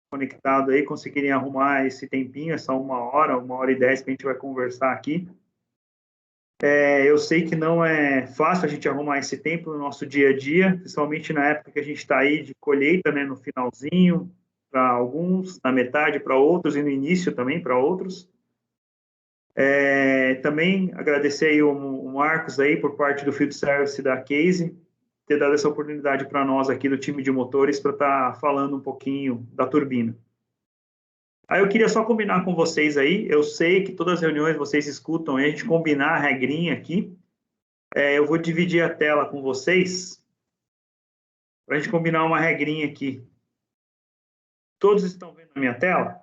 conectados aí conseguirem arrumar esse tempinho, essa 1 hora e 10 que a gente vai conversar aqui. Eu sei que não é fácil a gente arrumar esse tempo no nosso dia a dia, principalmente na época que a gente está aí de colheita, né, no finalzinho, para alguns, na metade para outros e no início também para outros. Também agradecer aí o Marcos aí por parte do Field Service da Case, ter dado essa oportunidade para nós aqui do time de motores para estar falando um pouquinho da turbina. Aí eu queria só combinar com vocês aí, eu sei que todas as reuniões vocês escutam, a gente combinar a regrinha aqui, eu vou dividir a tela com vocês, para a gente combinar uma regrinha aqui. Todos estão vendo a minha tela?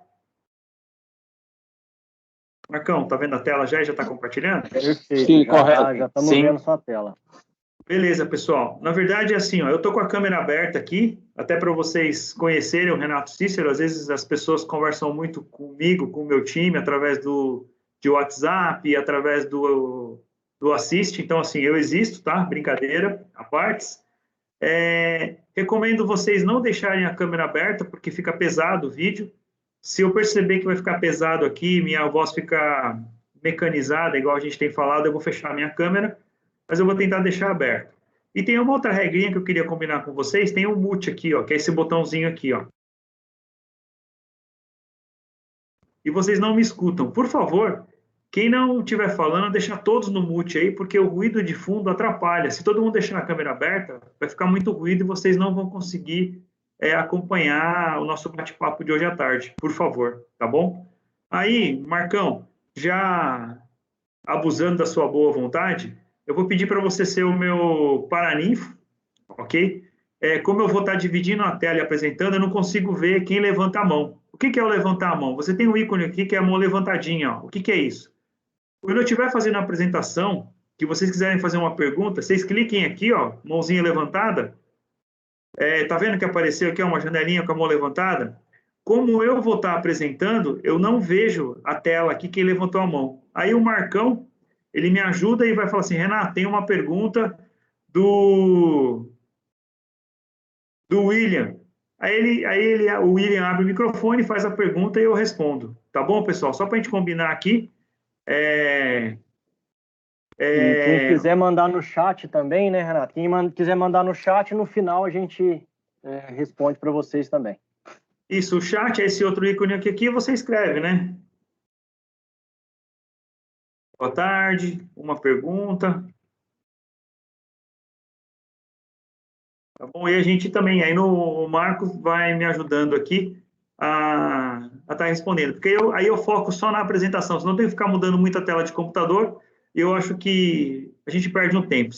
Marcão, tá vendo a tela já e já está compartilhando? Perfeito. Sim, correto. Já estamos vendo sua tela. Beleza, pessoal. Na verdade, é assim, ó, eu estou com a câmera aberta aqui, até para vocês conhecerem o Renato Cícero. Às vezes as pessoas conversam muito comigo, com o meu time, através de WhatsApp, através do Assist. Então, assim, eu existo, tá? Brincadeira à parte. Recomendo vocês não deixarem a câmera aberta, porque fica pesado o vídeo. Se eu perceber que vai ficar pesado aqui, minha voz ficar mecanizada, igual a gente tem falado, eu vou fechar a minha câmera, mas eu vou tentar deixar aberto. E tem uma outra regrinha que eu queria combinar com vocês, tem um mute aqui, ó, que é esse botãozinho aqui, ó. E vocês não me escutam. Por favor, quem não estiver falando, deixa todos no mute aí, porque o ruído de fundo atrapalha. Se todo mundo deixar a câmera aberta, vai ficar muito ruído e vocês não vão conseguir acompanhar o nosso bate-papo de hoje à tarde. Por favor, tá bom? Aí, Marcão, já abusando da sua boa vontade, eu vou pedir para você ser o meu paraninfo, ok? Como eu vou estar dividindo a tela e apresentando, eu não consigo ver quem levanta a mão. O que é o levantar a mão? Você tem um ícone aqui que é a mão levantadinha, ó. O que é isso? Quando eu estiver fazendo a apresentação, que vocês quiserem fazer uma pergunta, vocês cliquem aqui, ó, mãozinha levantada. Tá vendo que apareceu aqui uma janelinha com a mão levantada? Como eu vou estar apresentando, eu não vejo a tela aqui quem levantou a mão. Aí o Marcão, ele me ajuda e vai falar assim, Renato, tem uma pergunta do William. O William abre o microfone, faz a pergunta e eu respondo. Tá bom, pessoal? Só para a gente combinar aqui. E quem quiser mandar no chat também, né, Renato? Quem quiser mandar no chat, no final a gente responde para vocês também. Isso, o chat é esse outro ícone aqui, você escreve, né? Boa tarde, uma pergunta. Tá bom? E a gente também, aí o Marcos vai me ajudando aqui a estar respondendo, porque aí eu foco só na apresentação, senão eu tenho que ficar mudando muito a tela de computador, e eu acho que a gente perde um tempo.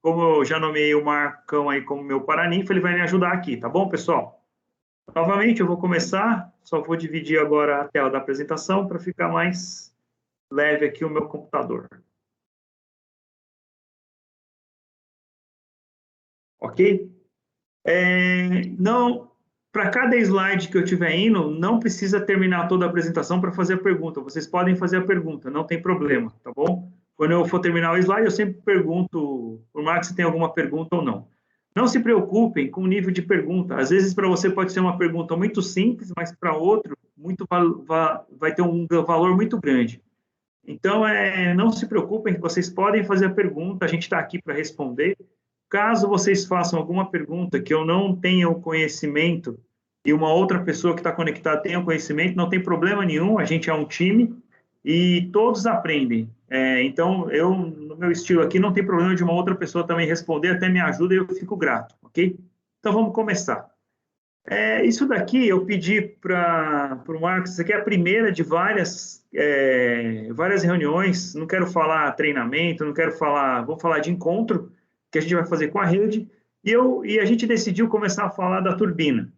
Como eu já nomeei o Marcão aí como meu paraninfo, ele vai me ajudar aqui, tá bom, pessoal? Novamente, eu vou começar, só vou dividir agora a tela da apresentação para ficar mais leve aqui o meu computador. Ok? Não, para cada slide que eu estiver indo, não precisa terminar toda a apresentação para fazer a pergunta. Vocês podem fazer a pergunta, não tem problema, tá bom? Quando eu for terminar o slide, eu sempre pergunto por mais que se tem alguma pergunta ou não. Não se preocupem com o nível de pergunta. Às vezes, para você pode ser uma pergunta muito simples, mas para outro vai ter um valor muito grande. Então, não se preocupem, vocês podem fazer a pergunta, a gente está aqui para responder. Caso vocês façam alguma pergunta que eu não tenha o conhecimento e uma outra pessoa que está conectada tenha o conhecimento, não tem problema nenhum, a gente é um time e todos aprendem. Então, no meu estilo aqui, não tem problema de uma outra pessoa também responder, até me ajuda e eu fico grato, ok? Então, vamos começar. Isso daqui eu pedi para o Marcos, isso aqui é a primeira de várias reuniões, não quero falar treinamento, não quero falar, vou falar de encontro, que a gente vai fazer com a rede, e a gente decidiu começar a falar da turbina.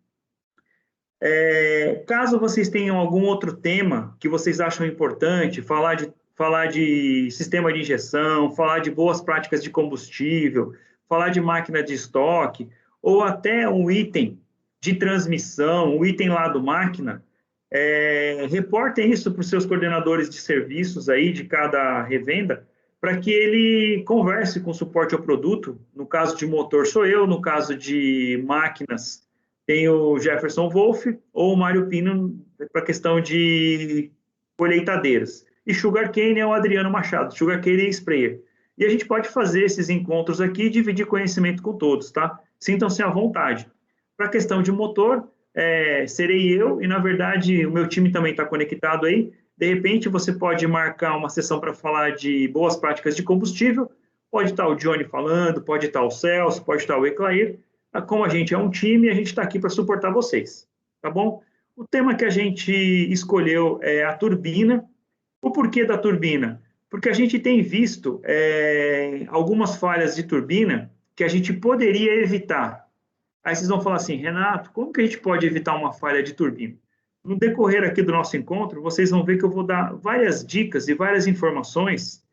Caso vocês tenham algum outro tema que vocês acham importante, falar de sistema de injeção, falar de boas práticas de combustível, falar de máquina de estoque, ou até um item de transmissão, um item lá do máquina, reportem isso para os seus coordenadores de serviços aí de cada revenda, para que ele converse com o suporte ao produto. No caso de motor sou eu, no caso de máquinas tem o Jefferson Wolff ou o Mário Pino para a questão de colheitadeiras. E Sugarcane é o Adriano Machado, Sugarcane e Sprayer. E a gente pode fazer esses encontros aqui e dividir conhecimento com todos, tá? Sintam-se à vontade. Para a questão de motor, serei eu, e na verdade o meu time também está conectado aí. De repente você pode marcar uma sessão para falar de boas práticas de combustível, pode estar o Johnny falando, pode estar o Celso, pode estar o Eclair. Como a gente é um time, a gente está aqui para suportar vocês, tá bom? O tema que a gente escolheu é a turbina. O porquê da turbina? Porque a gente tem visto algumas falhas de turbina que a gente poderia evitar. Aí vocês vão falar assim, Renato, como que a gente pode evitar uma falha de turbina? No decorrer aqui do nosso encontro, vocês vão ver que eu vou dar várias dicas e várias informações.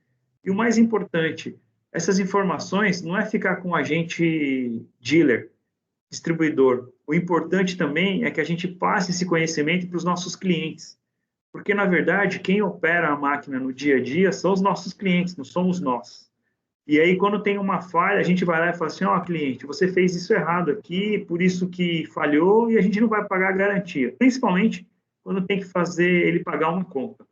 E o mais importante, essas informações não é ficar com a gente dealer, distribuidor. O importante também é que a gente passe esse conhecimento para os nossos clientes. Porque, na verdade, quem opera a máquina no dia a dia são os nossos clientes, não somos nós. E aí, quando tem uma falha, a gente vai lá e fala assim, ó, cliente, você fez isso errado aqui, por isso que falhou, e a gente não vai pagar a garantia. Principalmente quando tem que fazer ele pagar uma conta.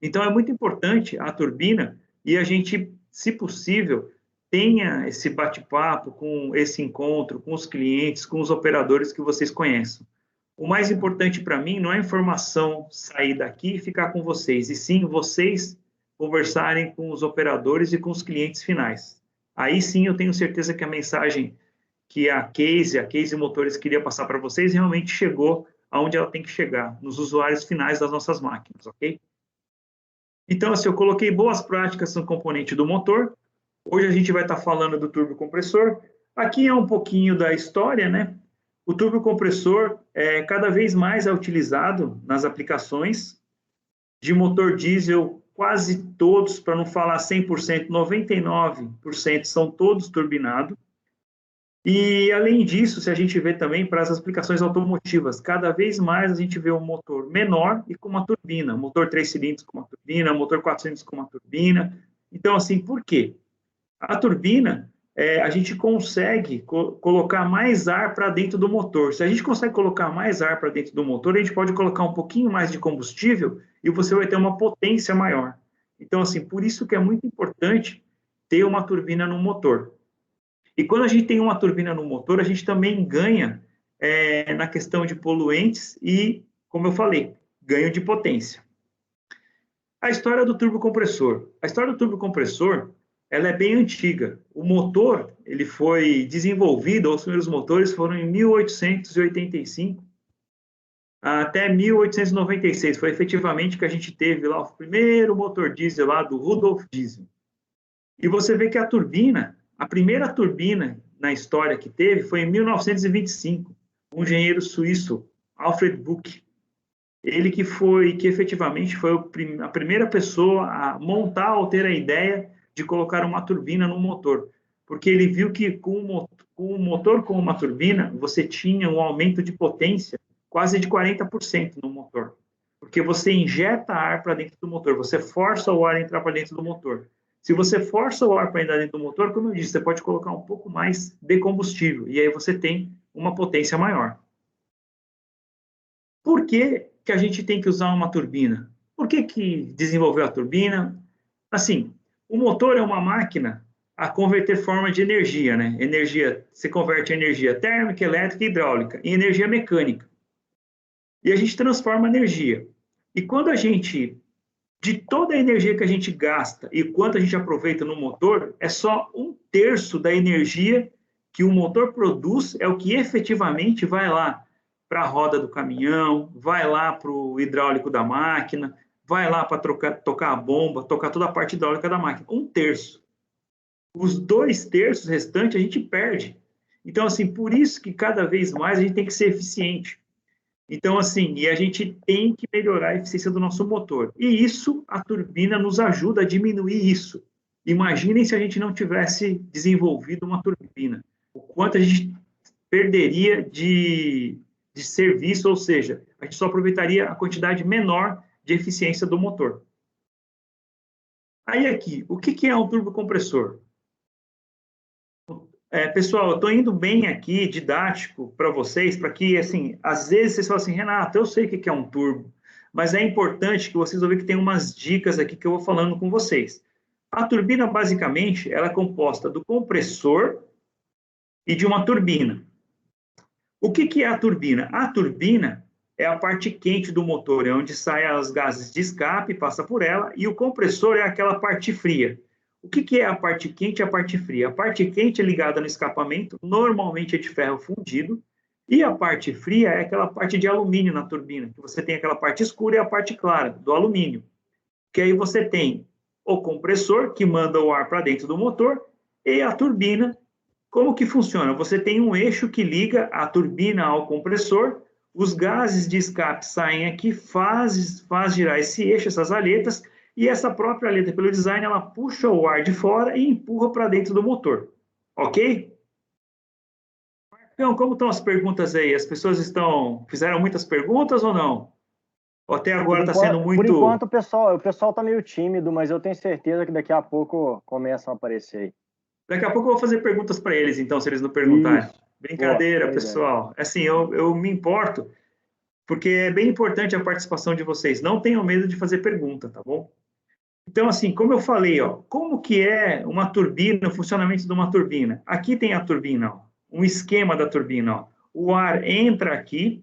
Então, é muito importante a turbina e a gente, se possível, tenha esse bate-papo com esse encontro, com os clientes, com os operadores que vocês conhecem. O mais importante para mim não é a informação sair daqui e ficar com vocês, e sim vocês conversarem com os operadores e com os clientes finais. Aí sim eu tenho certeza que a mensagem que a Case Motores queria passar para vocês realmente chegou aonde ela tem que chegar, nos usuários finais das nossas máquinas, ok? Então, assim, eu coloquei boas práticas no componente do motor. Hoje a gente vai estar falando do turbocompressor. Aqui é um pouquinho da história, né? O turbocompressor cada vez mais é utilizado nas aplicações de motor diesel, quase todos, para não falar 100%, 99% são todos turbinados. E, além disso, se a gente vê também para as aplicações automotivas, cada vez mais a gente vê um motor menor e com uma turbina, motor 3 cilindros com uma turbina, motor 4 cilindros com uma turbina. Então, assim, por quê? A turbina, a gente consegue colocar mais ar para dentro do motor. Se a gente consegue colocar mais ar para dentro do motor, a gente pode colocar um pouquinho mais de combustível e você vai ter uma potência maior. Então, assim, por isso que é muito importante ter uma turbina no motor. E quando a gente tem uma turbina no motor, a gente também ganha na questão de poluentes e, como eu falei, ganho de potência. A história do turbocompressor. A história do turbocompressor, ela é bem antiga. O motor, ele foi desenvolvido, os primeiros motores foram em 1885 até 1896. Foi efetivamente que a gente teve lá o primeiro motor diesel lá do Rudolf Diesel. E você vê que a turbina, a primeira turbina na história que teve foi em 1925, um engenheiro suíço, Alfred Buch. Ele que efetivamente foi a primeira pessoa a montar ou ter a ideia de colocar uma turbina no motor, porque ele viu que com um motor com uma turbina, você tinha um aumento de potência quase de 40% no motor, porque você injeta ar para dentro do motor, você força o ar a entrar para dentro do motor. Se você força o ar para entrar dentro do motor, como eu disse, você pode colocar um pouco mais de combustível, e aí você tem uma potência maior. Por que que a gente tem que usar uma turbina? Por que desenvolveu a turbina? Assim, o motor é uma máquina a converter forma de energia, né? Energia, você converte energia térmica, elétrica e hidráulica em energia mecânica. E a gente transforma a energia. E quando a gente, de toda a energia que a gente gasta e quanto a gente aproveita no motor, é só 1/3 da energia que o motor produz é o que efetivamente vai lá para a roda do caminhão, vai lá para o hidráulico da máquina, vai lá para tocar a bomba, tocar toda a parte hidráulica da máquina. 1/3. Os 2/3 restantes a gente perde. Então, assim, por isso que cada vez mais a gente tem que ser eficiente. Então, assim, e a gente tem que melhorar a eficiência do nosso motor. E isso, a turbina nos ajuda a diminuir isso. Imaginem se a gente não tivesse desenvolvido uma turbina. O quanto a gente perderia de serviço, ou seja, a gente só aproveitaria a quantidade menor de eficiência do motor. Aí aqui, o que é um turbocompressor? Pessoal, eu estou indo bem aqui, didático, para vocês, para que, assim, às vezes vocês falam assim, Renato, eu sei o que é um turbo, mas é importante que vocês ouçam que tem umas dicas aqui que eu vou falando com vocês. A turbina, basicamente, ela é composta do compressor e de uma turbina. O que é a turbina? A turbina é a parte quente do motor, é onde saem os gases de escape, passa por ela, e o compressor é aquela parte fria. O que é a parte quente e a parte fria? A parte quente é ligada no escapamento, normalmente é de ferro fundido, e a parte fria é aquela parte de alumínio na turbina, que você tem aquela parte escura e a parte clara, do alumínio. Que aí você tem o compressor, que manda o ar para dentro do motor, e a turbina. Como que funciona? Você tem um eixo que liga a turbina ao compressor, os gases de escape saem aqui, faz girar esse eixo, essas aletas, e essa própria aleta, pelo design, ela puxa o ar de fora e empurra para dentro do motor. Ok? Então, como estão as perguntas aí? As pessoas fizeram muitas perguntas ou não? Ou até agora está sendo Por muito... enquanto, o pessoal está meio tímido, mas eu tenho certeza que daqui a pouco começam a aparecer aí. Daqui a pouco eu vou fazer perguntas para eles, então, se eles não perguntarem. Isso. Boa, Brincadeira, boa ideia. pessoal. Assim, eu me importo, porque é bem importante a participação de vocês. Não tenham medo de fazer pergunta, tá bom? Então, assim, como eu falei, ó, como que é uma turbina, o funcionamento de uma turbina? Aqui tem a turbina, ó, um esquema da turbina, ó. O ar entra aqui,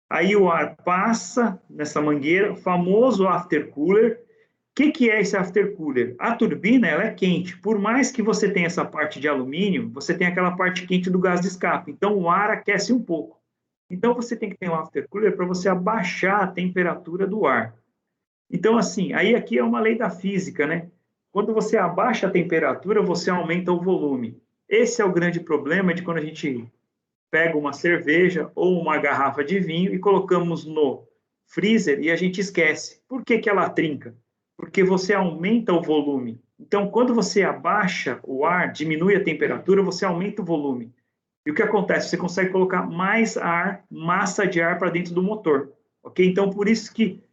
aí o ar passa nessa mangueira, famoso aftercooler. O que é esse aftercooler? A turbina, ela é quente. Por mais que você tenha essa parte de alumínio, você tem aquela parte quente do gás de escape. Então, o ar aquece um pouco. Então, você tem que ter um aftercooler para você abaixar a temperatura do ar. Então, assim, aí aqui é uma lei da física, né? Quando você abaixa a temperatura, você aumenta o volume. Esse é o grande problema de quando a gente pega uma cerveja ou uma garrafa de vinho e colocamos no freezer e a gente esquece. Por que ela trinca? Porque você aumenta o volume. Então, quando você abaixa o ar, diminui a temperatura, você aumenta o volume. E o que acontece? Você consegue colocar mais ar, massa de ar para dentro do motor. Ok? Então, por isso que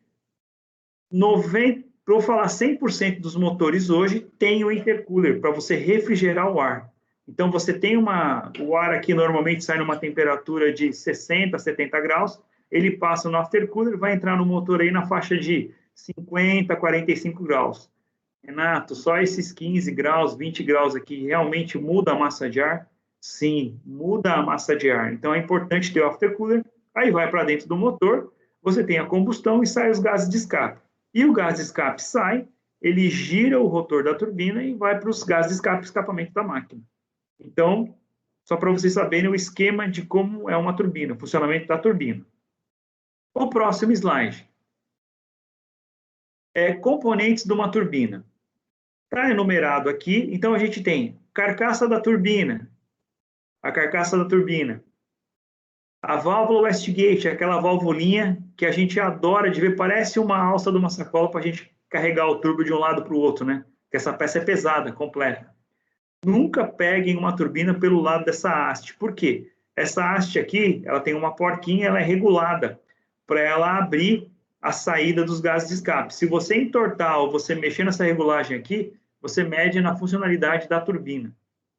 90, para eu falar 100% dos motores hoje tem o intercooler para você refrigerar o ar. Então você tem o ar aqui normalmente sai numa temperatura de 60, 70 graus, ele passa no aftercooler, vai entrar no motor aí na faixa de 50, 45 graus. Renato, só esses 15 graus, 20 graus aqui realmente muda a massa de ar? Sim, muda a massa de ar. Então é importante ter o aftercooler, aí vai para dentro do motor, você tem a combustão e sai os gases de escape. E o gás de escape sai, ele gira o rotor da turbina e vai para os gases de escape, escapamento da máquina. Então, só para vocês saberem o esquema de como é uma turbina, o funcionamento da turbina. O próximo slide é componentes de uma turbina. Está enumerado aqui, então a gente tem carcaça da turbina, a carcaça da turbina, a válvula Westgate, aquela válvulinha que a gente adora de ver, parece uma alça de uma sacola para a gente carregar o turbo de um lado para o outro, né? Que essa peça é pesada, completa. Nunca peguem uma turbina pelo lado dessa haste. Por quê? Essa haste aqui, ela tem uma porquinha, ela é regulada para ela abrir a saída dos gases de escape. Se você entortar ou você mexer nessa regulagem aqui, você mede na funcionalidade da turbina.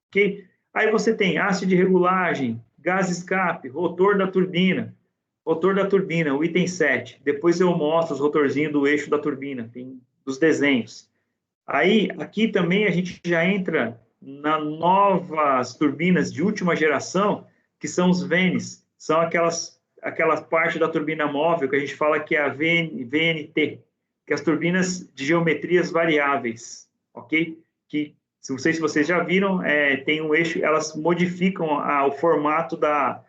Ok? Aí você tem haste de regulagem, gás de escape, rotor da turbina. Rotor da turbina, o item 7. Depois eu mostro os rotorzinhos do eixo da turbina, tem dos desenhos. Aí, aqui também a gente já entra nas novas turbinas de última geração, que são os VENs. São aquelas partes da turbina móvel que a gente fala que é a VNT, que é as turbinas de geometrias variáveis, ok? Que, não sei se vocês já viram, tem um eixo, elas modificam o formato da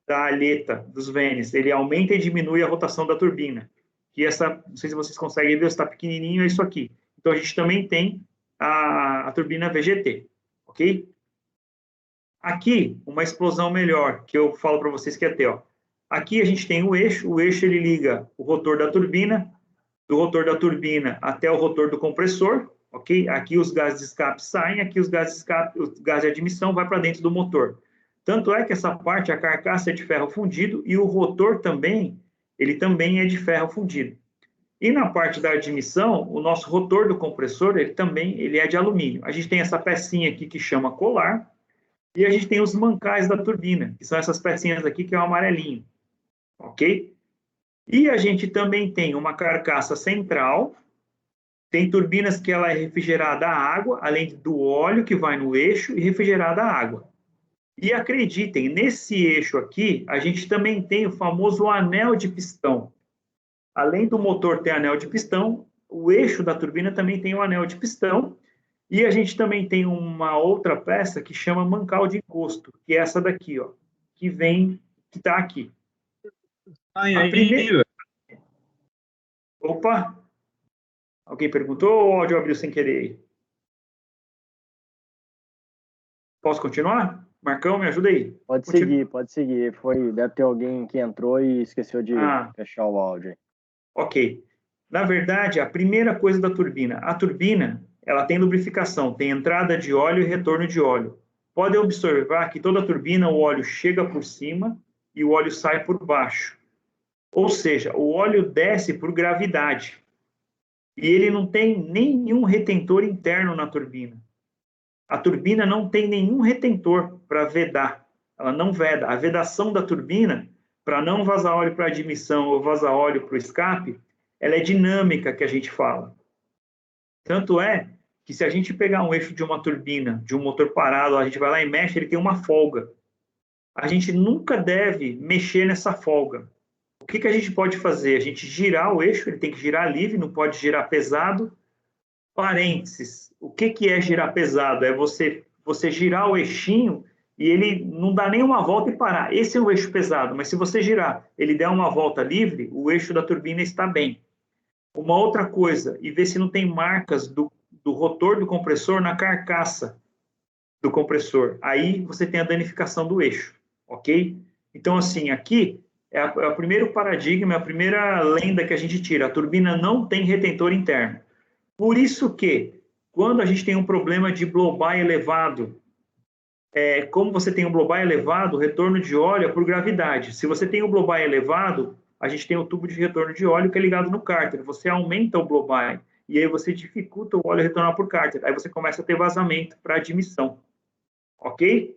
aleta dos VENs. Ele aumenta e diminui a rotação da turbina. Que essa, não sei se vocês conseguem ver, está pequenininho, é isso aqui. Então, a gente também tem a turbina VGT, ok? Aqui, uma explosão melhor, que eu falo para vocês que é ter, ó. Aqui a gente tem o eixo ele liga o rotor da turbina, do rotor da turbina até o rotor do compressor, ok? Aqui os gases de escape saem, aqui os gases de escape, o gás de admissão vai para dentro do motor. Tanto é que essa parte, a carcaça é de ferro fundido e o rotor também, ele também é de ferro fundido. E na parte da admissão, o nosso rotor do compressor, ele é de alumínio. A gente tem essa pecinha aqui que chama colar, E a gente tem os mancais da turbina, que são essas pecinhas aqui, que é o amarelinho, ok? E a gente também tem uma carcaça central, tem turbinas que ela é refrigerada a água, além do óleo que vai no eixo e refrigerada a água. E acreditem, nesse eixo aqui, a gente também tem o famoso anel de pistão. Além do motor ter anel de pistão, o eixo da turbina também tem o anel de pistão. E a gente também tem uma outra peça que chama mancal de encosto, que é essa daqui, ó, que está aqui. A primeira... Opa! Alguém perguntou ou o áudio abriu sem querer? Posso continuar? Marcão, me ajuda aí. Pode seguir. Deve ter alguém que entrou e esqueceu de fechar o áudio. Ok. Na verdade, a primeira coisa da turbina. A turbina, ela tem lubrificação, tem entrada de óleo e retorno de óleo. Pode observar que toda turbina, o óleo chega por cima e o óleo sai por baixo. Ou seja, o óleo desce por gravidade. E ele não tem nenhum retentor interno na turbina. A turbina não tem nenhum retentor para vedar. Ela não veda. A vedação da turbina, para não vazar óleo para admissão ou vazar óleo para o escape, ela é dinâmica, que a gente fala. Tanto é que se a gente pegar um eixo de uma turbina, de um motor parado, a gente vai lá e mexe, ele tem uma folga. A gente nunca deve mexer nessa folga. O que a gente pode fazer? A gente girar o eixo, ele tem que girar livre, não pode girar pesado. Parênteses, o que é girar pesado? É você girar o eixinho e ele não dá nem uma volta e parar. Esse é um eixo pesado, mas se você girar, ele der uma volta livre, o eixo da turbina está bem. Uma outra coisa, e ver se não tem marcas do rotor do compressor na carcaça do compressor. Aí você tem a danificação do eixo, ok? Então, assim, aqui é o primeiro paradigma, é a primeira lenda que a gente tira. A turbina não tem retentor interno. Por isso que, quando a gente tem um problema de blow-by elevado, como você tem um blow-by elevado, o retorno de óleo é por gravidade. Se você tem um blow-by elevado, a gente tem o tubo de retorno de óleo que é ligado no cárter. Você aumenta o blow-by e aí você dificulta o óleo retornar por cárter. Aí você começa a ter vazamento para admissão. Ok?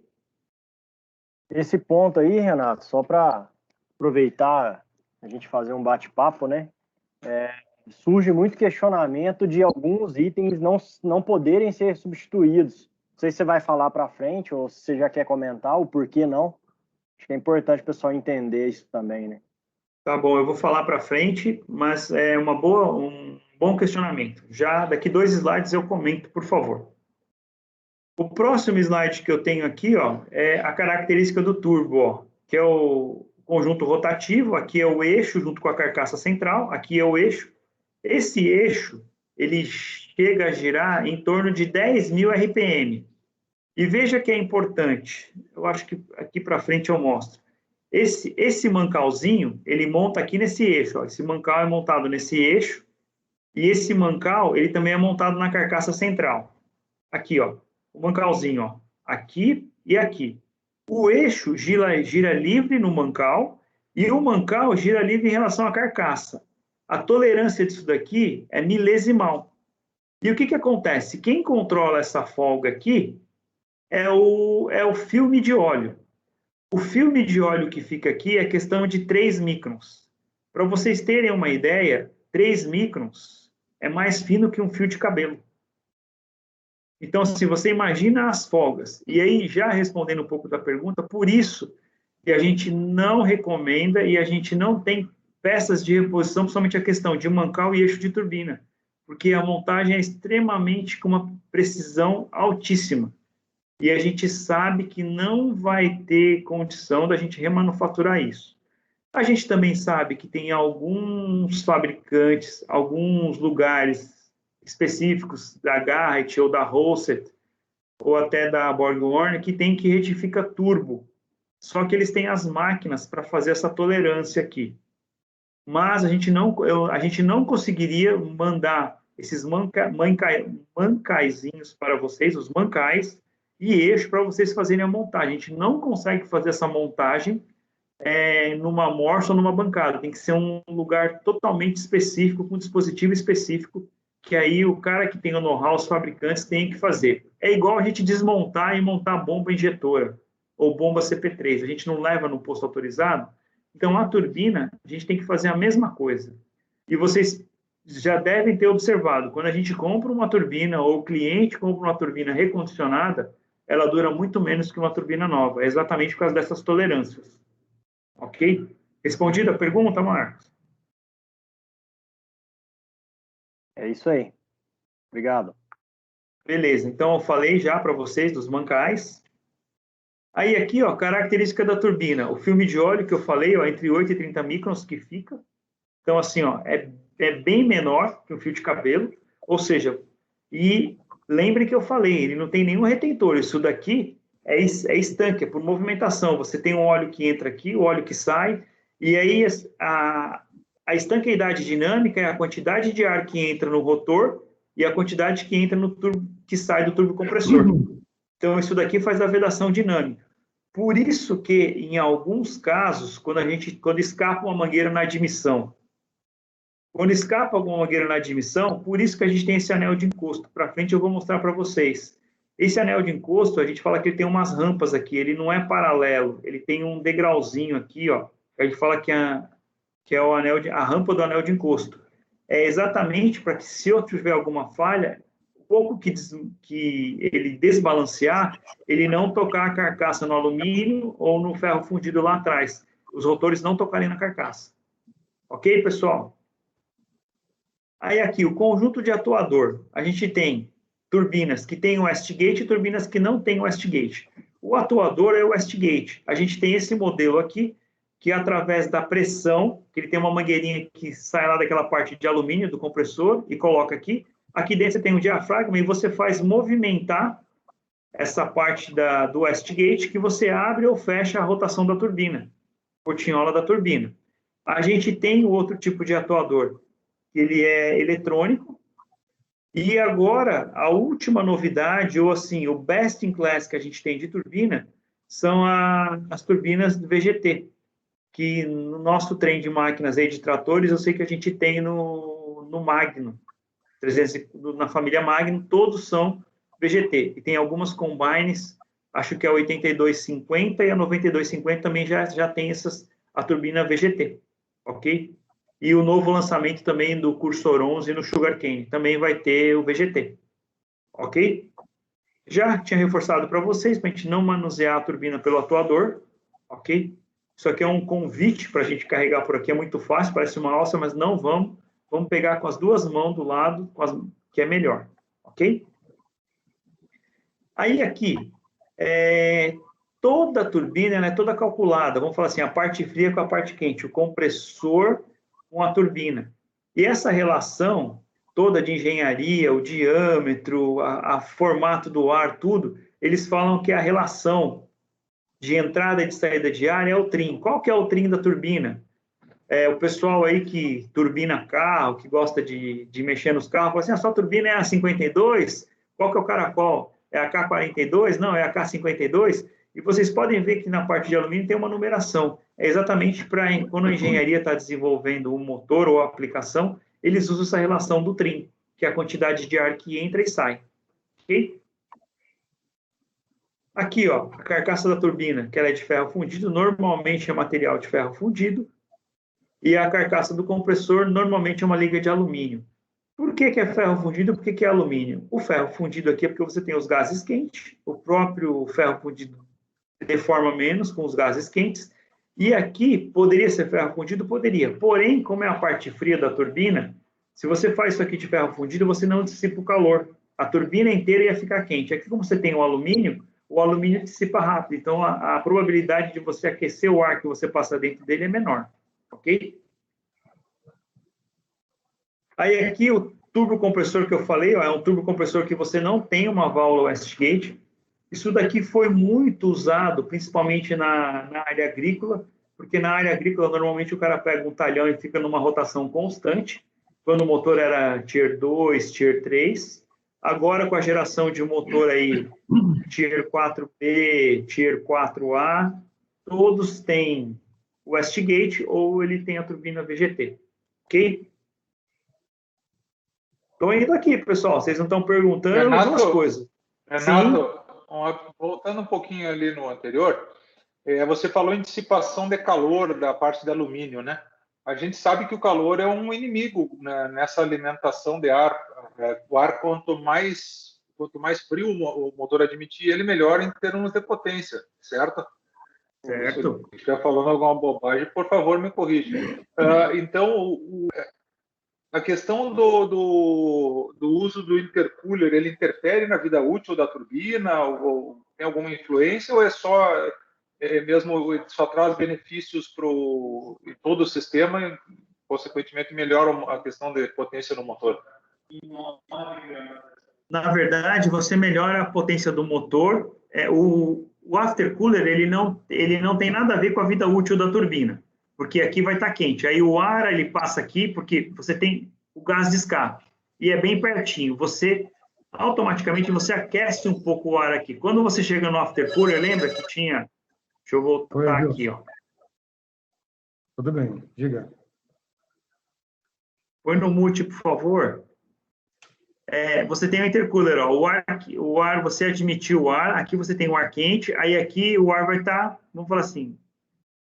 Esse ponto aí, Renato, só para aproveitar a gente fazer um bate-papo, né? Surge muito questionamento de alguns itens não poderem ser substituídos. Não sei se você vai falar para frente ou se você já quer comentar o porquê não. Acho que é importante o pessoal entender isso também, né? Tá bom, eu vou falar para frente, mas é um bom questionamento. Já daqui 2 slides eu comento, por favor. O próximo slide que eu tenho aqui, ó, é a característica do turbo, ó, que é o conjunto rotativo. Aqui é o eixo junto com a carcaça central. Aqui é o eixo. Esse eixo, ele chega a girar em torno de 10.000 RPM. E veja que é importante. Eu acho que aqui para frente eu mostro. Esse mancalzinho, ele monta aqui nesse eixo. Ó. Esse mancal é montado nesse eixo. E esse mancal, ele também é montado na carcaça central. Aqui, ó. O mancalzinho, ó. Aqui e aqui. O eixo gira livre no mancal e o mancal gira livre em relação à carcaça. A tolerância disso daqui é milesimal. E o que acontece? Quem controla essa folga aqui é o filme de óleo. O filme de óleo que fica aqui é questão de 3 microns. Para vocês terem uma ideia, 3 microns é mais fino que um fio de cabelo. Então, se você imagina as folgas, e aí já respondendo um pouco da pergunta, por isso que a gente não recomenda e a gente não tem peças de reposição, principalmente a questão de mancal e eixo de turbina, porque a montagem é extremamente com uma precisão altíssima. E a gente sabe que não vai ter condição da gente remanufaturar isso. A gente também sabe que tem alguns fabricantes, alguns lugares específicos da Garrett ou da Roset ou até da BorgWarner que tem que retificar turbo. Só que eles têm as máquinas para fazer essa tolerância aqui. Mas a gente não conseguiria mandar esses mancaizinhos para vocês, os mancais, e eixo para vocês fazerem a montagem. A gente não consegue fazer essa montagem numa morsa ou numa bancada. Tem que ser um lugar totalmente específico, com um dispositivo específico que aí o cara que tem o know-how, os fabricantes, tem que fazer. É igual a gente desmontar e montar bomba injetora ou bomba CP3. A gente não leva no posto autorizado. Então, a turbina, a gente tem que fazer a mesma coisa. E vocês já devem ter observado, quando a gente compra uma turbina ou o cliente compra uma turbina recondicionada, ela dura muito menos que uma turbina nova. É exatamente por causa dessas tolerâncias. Ok? Respondida a pergunta, Marcos? É isso aí. Obrigado. Beleza, então eu falei já para vocês dos mancais. Aí aqui, ó, característica da turbina. O filme de óleo que eu falei, ó, entre 8 e 30 microns que fica. Então, assim, ó, é bem menor que um fio de cabelo. Ou seja, e lembre que eu falei, ele não tem nenhum retentor. Isso daqui é estanque, é por movimentação. Você tem um óleo que entra aqui, o óleo que sai. E aí a estanqueidade dinâmica é a quantidade de ar que entra no rotor e a quantidade que entra no turbo, que sai do turbocompressor. Então, isso daqui faz a vedação dinâmica. Por isso que, em alguns casos, quando escapa uma mangueira na admissão, quando escapa alguma mangueira na admissão, por isso que a gente tem esse anel de encosto. Para frente eu vou mostrar para vocês. Esse anel de encosto, a gente fala que ele tem umas rampas aqui, ele não é paralelo, ele tem um degrauzinho aqui, ó. A gente fala que é a rampa do anel de encosto. É exatamente para que, se eu tiver alguma falha, um pouco que ele desbalancear, ele não tocar a carcaça no alumínio ou no ferro fundido lá atrás. Os rotores não tocarem na carcaça. Ok, pessoal? Aí aqui, o conjunto de atuador. A gente tem turbinas que têm o Westgate e turbinas que não têm o Westgate. O atuador é o Westgate. A gente tem esse modelo aqui, que através da pressão, que ele tem uma mangueirinha que sai lá daquela parte de alumínio do compressor e coloca aqui. Aqui dentro você tem um diafragma e você faz movimentar essa parte do Westgate que você abre ou fecha a rotação da turbina, portinhola da turbina. A gente tem o outro tipo de atuador, ele é eletrônico. E agora, a última novidade, ou assim, o best in class que a gente tem de turbina, são as turbinas VGT, que no nosso trem de máquinas aí de tratores, eu sei que a gente tem no Magno, 300, na família Magno, todos são VGT. E tem algumas combines, acho que a 8250 e a 9250 também já tem a turbina VGT, ok? E o novo lançamento também do Cursor 11 no Sugarcane, também vai ter o VGT, ok? Já tinha reforçado para vocês, para a gente não manusear a turbina pelo atuador, ok? Isso aqui é um convite para a gente carregar por aqui, é muito fácil, parece uma alça, mas não vamos. Vamos pegar com as duas mãos do lado, que é melhor, ok? Aí aqui, toda a turbina ela é toda calculada, vamos falar assim, a parte fria com a parte quente, o compressor com a turbina. E essa relação toda de engenharia, o diâmetro, a formato do ar, tudo, eles falam que a relação de entrada e de saída de ar é o trim. Qual que é o trim da turbina? O pessoal aí que turbina carro, que gosta de mexer nos carros, fala assim, a sua turbina é a 52? Qual que é o caracol? É a K42? Não, é a K52? E vocês podem ver que na parte de alumínio tem uma numeração. É exatamente para quando a engenharia está desenvolvendo um motor ou aplicação, eles usam essa relação do trim, que é a quantidade de ar que entra e sai. Ok? Aqui, ó, a carcaça da turbina, que ela é de ferro fundido, normalmente é material de ferro fundido, e a carcaça do compressor normalmente é uma liga de alumínio. Por que é ferro fundido? Por que é alumínio? O ferro fundido aqui é porque você tem os gases quentes, o próprio ferro fundido deforma menos com os gases quentes, e aqui poderia ser ferro fundido? Poderia. Porém, como é a parte fria da turbina, se você faz isso aqui de ferro fundido, você não dissipa o calor. A turbina inteira ia ficar quente. Aqui, como você tem o alumínio dissipa rápido, então a probabilidade de você aquecer o ar que você passa dentro dele é menor. Ok? Aí aqui o turbocompressor que eu falei, ó, é um turbocompressor que você não tem uma válvula Westgate. Isso daqui foi muito usado, principalmente na área agrícola, porque na área agrícola normalmente o cara pega um talhão e fica numa rotação constante, quando o motor era Tier 2, Tier 3. Agora com a geração de motor aí Tier 4B, Tier 4A, todos têm o Westgate ou ele tem a turbina VGT, ok? Estou indo aqui, pessoal. Vocês não estão perguntando duas coisas. Renato, voltando um pouquinho ali no anterior, você falou em dissipação de calor da parte de alumínio, né? A gente sabe que o calor é um inimigo, né, nessa alimentação de ar. O ar, quanto mais frio o motor admitir, ele melhor em termos de potência, certo? Certo. Se estiver falando alguma bobagem, por favor, me corrija. Então, a questão do uso do intercooler, ele interfere na vida útil da turbina? Ou tem alguma influência? Ou é só mesmo só traz benefícios para todo o sistema e, consequentemente, melhora a questão de potência no motor? Na verdade, você melhora a potência do motor. O aftercooler ele não tem nada a ver com a vida útil da turbina, porque aqui vai estar quente. Aí o ar ele passa aqui porque você tem o gás de escape e é bem pertinho. Você automaticamente você aquece um pouco o ar aqui. Quando você chega no aftercooler, lembra que tinha? Deixa eu voltar aqui, ó. Tudo bem, diga. Põe no mute, por favor. Você tem o intercooler, ó, o ar, você admitiu o ar, aqui você tem o ar quente, aí aqui o ar vai estar, vamos falar assim,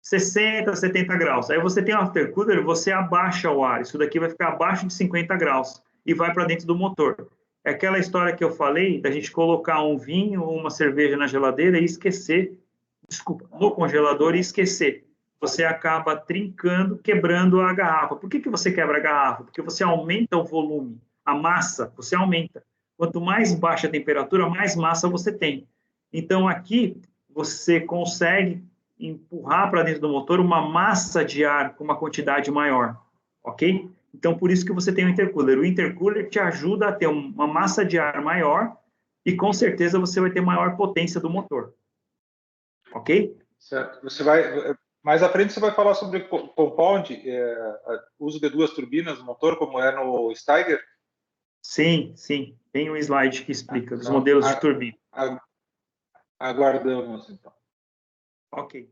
60, 70 graus. Aí você tem o aftercooler, você abaixa o ar, isso daqui vai ficar abaixo de 50 graus e vai para dentro do motor. É aquela história que eu falei, da gente colocar um vinho ou uma cerveja na geladeira e esquecer, no congelador e esquecer. Você acaba trincando, quebrando a garrafa. Por que você quebra a garrafa? Porque você aumenta o volume. A massa, você aumenta. Quanto mais baixa a temperatura, mais massa você tem. Então, aqui, você consegue empurrar para dentro do motor uma massa de ar com uma quantidade maior, ok? Então, por isso que você tem o intercooler. O intercooler te ajuda a ter uma massa de ar maior e, com certeza, você vai ter maior potência do motor. Ok? Certo. Mais à frente você vai falar sobre compound, uso de duas turbinas no motor, como é no Steiger? Sim. Tem um slide que explica os modelos de turbina. Aguardamos, então. Ok.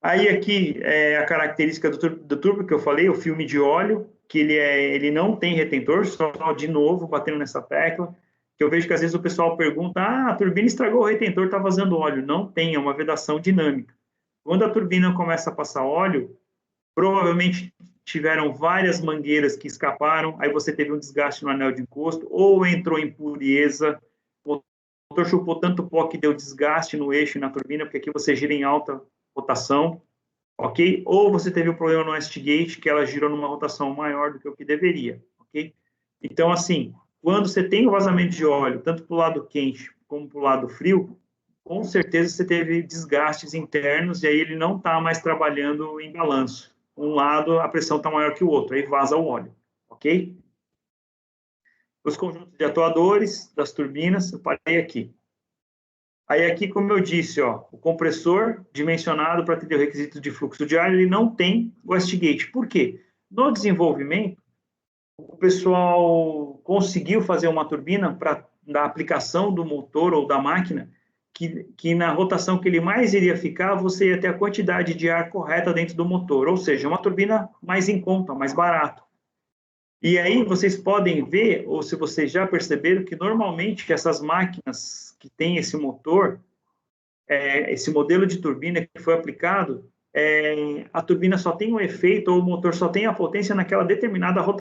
Aí aqui é a característica do turbo que eu falei, o filme de óleo, que ele não tem retentor, só de novo, batendo nessa tecla, que eu vejo que às vezes o pessoal pergunta, a turbina estragou o retentor, está vazando óleo. Não tem, é uma vedação dinâmica. Quando a turbina começa a passar óleo, provavelmente tiveram várias mangueiras que escaparam, aí você teve um desgaste no anel de encosto, ou entrou impureza, o motor chupou tanto pó que deu desgaste no eixo e na turbina, porque aqui você gira em alta rotação, ok? Ou você teve um problema no Westgate, que ela girou numa rotação maior do que o que deveria, ok? Então, assim, quando você tem o vazamento de óleo, tanto para o lado quente como para o lado frio, com certeza você teve desgastes internos e aí ele não está mais trabalhando em balanço. Um lado, a pressão está maior que o outro, aí vaza o óleo, ok? Os conjuntos de atuadores das turbinas, eu parei aqui. Aí aqui, como eu disse, ó, o compressor dimensionado para atender o requisito de fluxo de ar, ele não tem Westgate. Por quê? No desenvolvimento, o pessoal conseguiu fazer uma turbina da aplicação do motor ou da máquina que na rotação que ele mais iria ficar, você ia ter a quantidade de ar correta dentro do motor, ou seja, uma turbina mais em conta, mais barato. E aí vocês podem ver, ou se vocês já perceberam, que normalmente essas máquinas que têm esse motor, esse modelo de turbina que foi aplicado, a turbina só tem um efeito, ou o motor só tem a potência naquela determinada rotação.